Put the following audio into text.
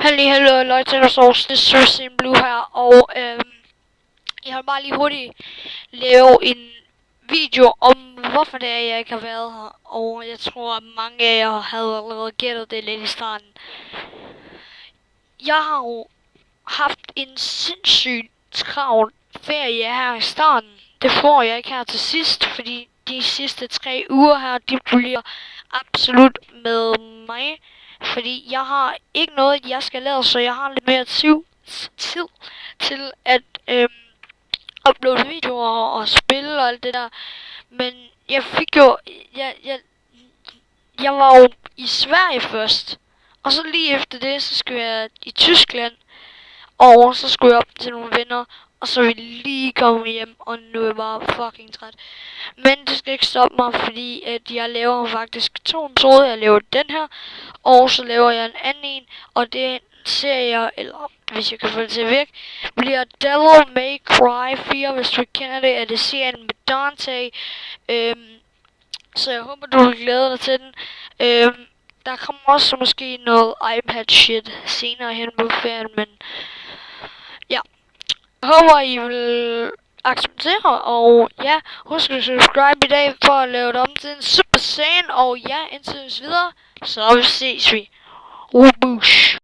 Hallo, Løjtnant Sovs, det er Susan Blue her, og jeg har bare lige hurtigt lave en video om, hvorfor det er, jeg ikke har været her, og jeg tror, at mange af jer havde allerede gættet det lidt i starten. Jeg har jo haft en sindssygt travl ferie her i starten. Det får jeg ikke her til sidst, fordi de sidste 3 uger her, de bliver absolut med mig. Fordi jeg har ikke noget, jeg skal lave, så jeg har lidt mere tid til at uploade videoer og spille og alt det der. Men jeg fik jo, jeg var jo i Sverige først, og så lige efter det, så skulle jeg i Tyskland, og så skulle jeg op til nogle venner, og så ville jeg lige komme hjem, og nu er jeg bare fucking træt. Men det skal ikke stoppe mig, fordi at jeg laver faktisk 2 episoder. Jeg laver den her, og så laver jeg en anden en, og det serie, eller hvis jeg kan få det til at virke, bliver Devil May Cry 4, hvis du ikke kender det, er det serien med Dante. Så jeg håber, du vil glæde dig til den. Der kommer også måske noget iPad shit senere hen på ferien, men ja. Jeg håber, I vil acceptere, og ja, husk at subscribe i dag for at lave det om til en Super Saiyan, og ja, indtil videre, så ses vi. Whoosh.